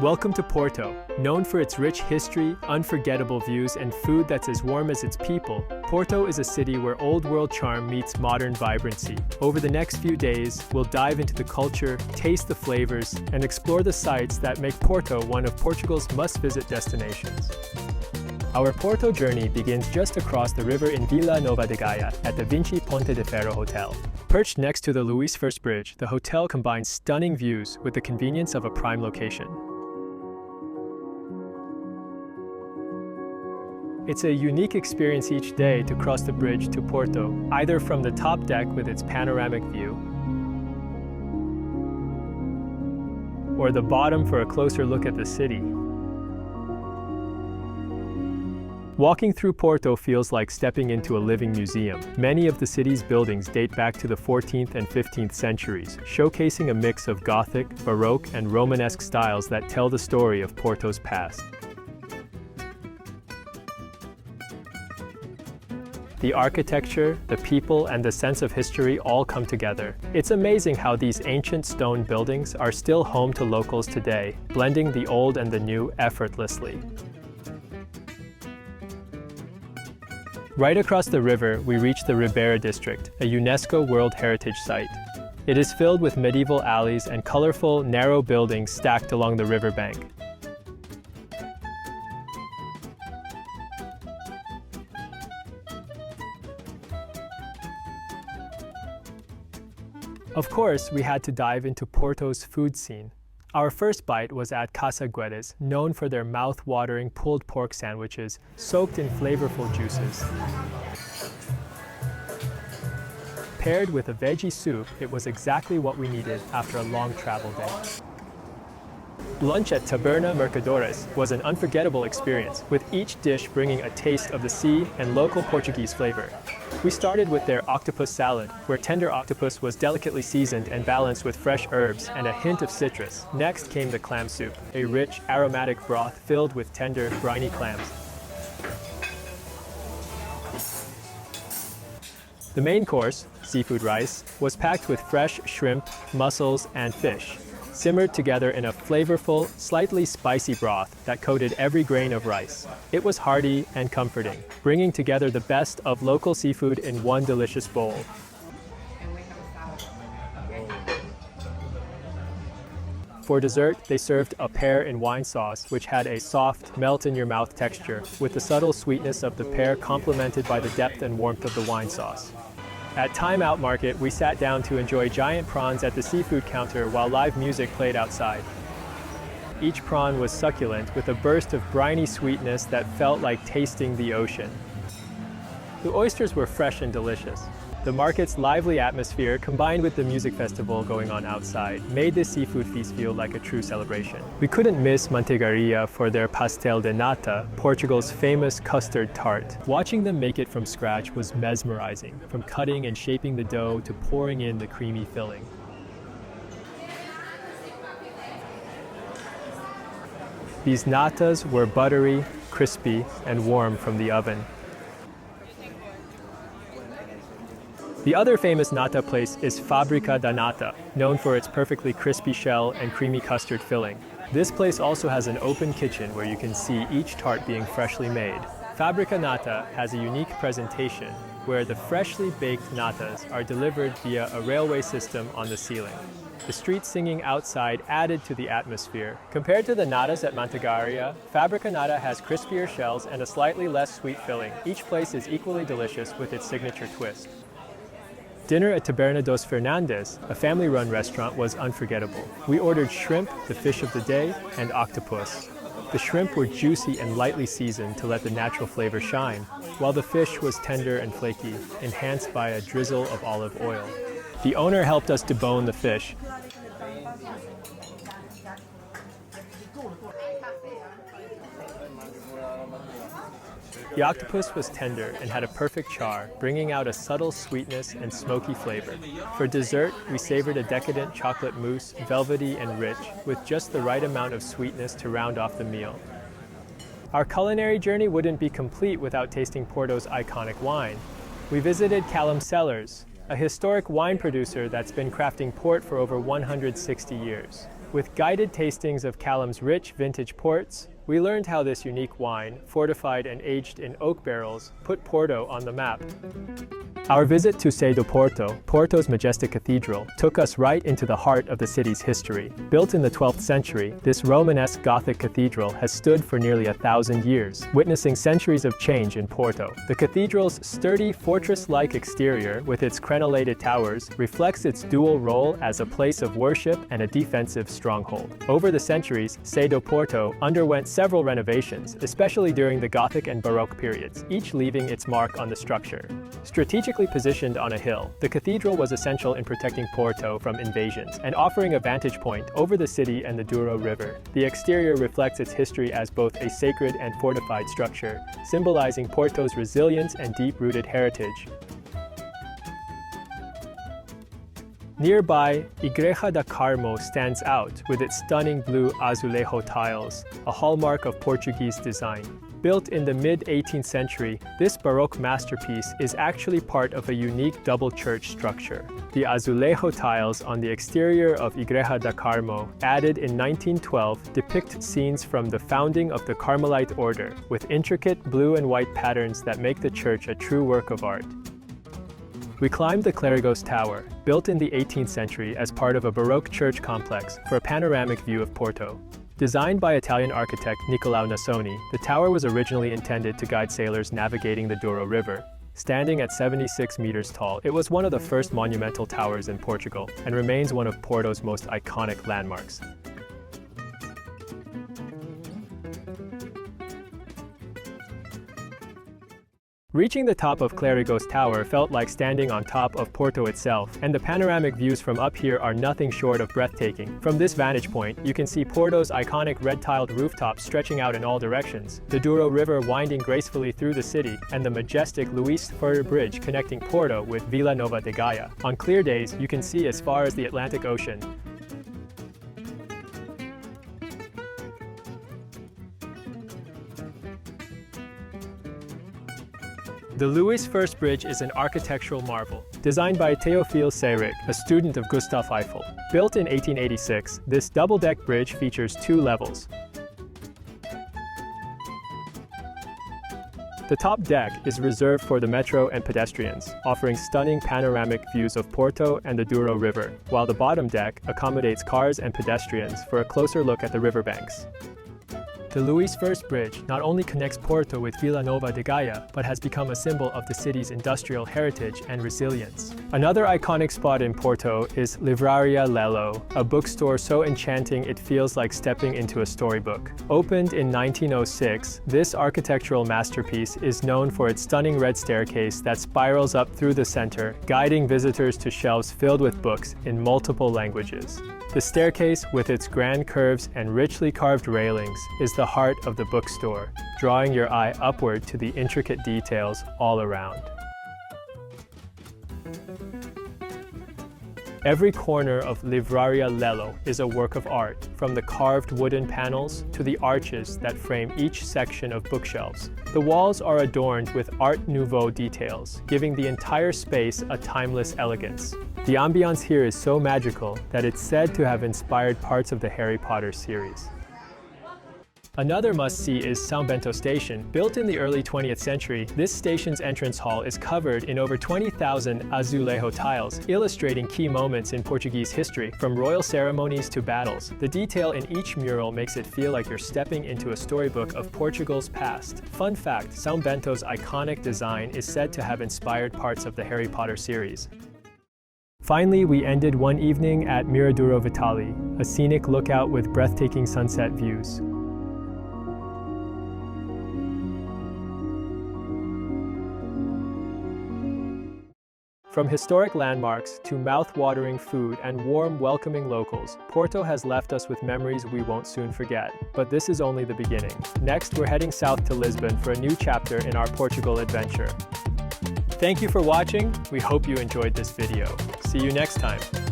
Welcome to Porto. Known for its rich history, unforgettable views, and food that's as warm as its people, Porto is a city where old-world charm meets modern vibrancy. Over the next few days, we'll dive into the culture, taste the flavors, and explore the sights that make Porto one of Portugal's must-visit destinations. Our Porto journey begins just across the river in Vila Nova de Gaia at the Vinci Ponte de Ferro Hotel. Perched next to the Luís I Bridge, the hotel combines stunning views with the convenience of a prime location. It's a unique experience each day to cross the bridge to Porto, either from the top deck with its panoramic view, or the bottom for a closer look at the city. Walking through Porto feels like stepping into a living museum. Many of the city's buildings date back to the 14th and 15th centuries, showcasing a mix of Gothic, Baroque, and Romanesque styles that tell the story of Porto's past. The architecture, the people, and the sense of history all come together. It's amazing how these ancient stone buildings are still home to locals today, blending the old and the new effortlessly. Right across the river, we reach the Ribeira district, a UNESCO World Heritage Site. It is filled with medieval alleys and colorful, narrow buildings stacked along the riverbank. Of course, we had to dive into Porto's food scene. Our first bite was at Casa Guedes, known for their mouth-watering pulled pork sandwiches soaked in flavorful juices. Paired with a veggie soup, it was exactly what we needed after a long travel day. Lunch at Taberna dos Mercadores was an unforgettable experience, with each dish bringing a taste of the sea and local Portuguese flavor. We started with their octopus salad, where tender octopus was delicately seasoned and balanced with fresh herbs and a hint of citrus. Next came the clam soup, a rich, aromatic broth filled with tender, briny clams. The main course, seafood rice, was packed with fresh shrimp, mussels, and fish, simmered together in a flavorful, slightly spicy broth that coated every grain of rice. It was hearty and comforting, bringing together the best of local seafood in one delicious bowl. For dessert, they served a pear in wine sauce, which had a soft, melt-in-your-mouth texture, with the subtle sweetness of the pear complemented by the depth and warmth of the wine sauce. At Time Out Market, we sat down to enjoy giant prawns at the seafood counter while live music played outside. Each prawn was succulent, with a burst of briny sweetness that felt like tasting the ocean. The oysters were fresh and delicious. The market's lively atmosphere, combined with the music festival going on outside, made this seafood feast feel like a true celebration. We couldn't miss Manteigaria for their pastel de nata, Portugal's famous custard tart. Watching them make it from scratch was mesmerizing, from cutting and shaping the dough to pouring in the creamy filling. These natas were buttery, crispy, and warm from the oven. The other famous nata place is Fábrica da Nata, known for its perfectly crispy shell and creamy custard filling. This place also has an open kitchen where you can see each tart being freshly made. Fábrica Nata has a unique presentation where the freshly baked natas are delivered via a railway system on the ceiling. The street singing outside added to the atmosphere. Compared to the natas at Manteigaria, Fábrica Nata has crispier shells and a slightly less sweet filling. Each place is equally delicious with its signature twist. Dinner at Taberna dos Fernandes, a family-run restaurant, was unforgettable. We ordered shrimp, the fish of the day, and octopus. The shrimp were juicy and lightly seasoned to let the natural flavor shine, while the fish was tender and flaky, enhanced by a drizzle of olive oil. The owner helped us debone the fish. The octopus was tender and had a perfect char, bringing out a subtle sweetness and smoky flavor. For dessert, we savored a decadent chocolate mousse, velvety and rich, with just the right amount of sweetness to round off the meal. Our culinary journey wouldn't be complete without tasting Porto's iconic wine. We visited Clam Cellars, a historic wine producer that's been crafting port for over 160 years. With guided tastings of Clam's rich vintage ports, we learned how this unique wine, fortified and aged in oak barrels, put Porto on the map. Our visit to Sé do Porto, Porto's majestic cathedral, took us right into the heart of the city's history. Built in the 12th century, this Romanesque Gothic cathedral has stood for nearly 1,000 years, witnessing centuries of change in Porto. The cathedral's sturdy, fortress-like exterior, with its crenellated towers, reflects its dual role as a place of worship and a defensive stronghold. Over the centuries, Sé do Porto underwent several renovations, especially during the Gothic and Baroque periods, each leaving its mark on the structure. Strategically positioned on a hill, the cathedral was essential in protecting Porto from invasions and offering a vantage point over the city and the Douro River. The exterior reflects its history as both a sacred and fortified structure, symbolizing Porto's resilience and deep-rooted heritage. Nearby, Igreja da Carmo stands out with its stunning blue azulejo tiles, a hallmark of Portuguese design. Built in the mid-18th century, this Baroque masterpiece is actually part of a unique double church structure. The azulejo tiles on the exterior of Igreja da Carmo, added in 1912, depict scenes from the founding of the Carmelite order, with intricate blue and white patterns that make the church a true work of art. We climbed the Clérigos Tower, built in the 18th century as part of a Baroque church complex, for a panoramic view of Porto. Designed by Italian architect Nicolao Nasoni, the tower was originally intended to guide sailors navigating the Douro River. Standing at 76 meters tall, it was one of the first monumental towers in Portugal and remains one of Porto's most iconic landmarks. Reaching the top of Clérigos Tower felt like standing on top of Porto itself, and the panoramic views from up here are nothing short of breathtaking. From this vantage point, you can see Porto's iconic red-tiled rooftops stretching out in all directions, the Douro River winding gracefully through the city, and the majestic Luís Ferreira Bridge connecting Porto with Vila Nova de Gaia. On clear days, you can see as far as the Atlantic Ocean. The Luís First Bridge is an architectural marvel, designed by Théophile Seyrig, a student of Gustave Eiffel. Built in 1886, this double-deck bridge features 2 levels. The top deck is reserved for the metro and pedestrians, offering stunning panoramic views of Porto and the Douro River, while the bottom deck accommodates cars and pedestrians for a closer look at the riverbanks. The Luís First Bridge not only connects Porto with Vila Nova de Gaia, but has become a symbol of the city's industrial heritage and resilience. Another iconic spot in Porto is Livraria Lello, a bookstore so enchanting it feels like stepping into a storybook. Opened in 1906, this architectural masterpiece is known for its stunning red staircase that spirals up through the center, guiding visitors to shelves filled with books in multiple languages. The staircase, with its grand curves and richly carved railings, is the heart of the bookstore, drawing your eye upward to the intricate details all around. Every corner of Livraria Lello is a work of art, from the carved wooden panels to the arches that frame each section of bookshelves. The walls are adorned with Art Nouveau details, giving the entire space a timeless elegance. The ambiance here is so magical that it's said to have inspired parts of the Harry Potter series. Another must-see is São Bento Station. Built in the early 20th century, this station's entrance hall is covered in over 20,000 azulejo tiles, illustrating key moments in Portuguese history, from royal ceremonies to battles. The detail in each mural makes it feel like you're stepping into a storybook of Portugal's past. Fun fact, São Bento's iconic design is said to have inspired parts of the Harry Potter series. Finally, we ended one evening at Miradouro Vitali, a scenic lookout with breathtaking sunset views. From historic landmarks to mouth-watering food and warm, welcoming locals, Porto has left us with memories we won't soon forget. But this is only the beginning. Next, we're heading south to Lisbon for a new chapter in our Portugal adventure. Thank you for watching. We hope you enjoyed this video. See you next time.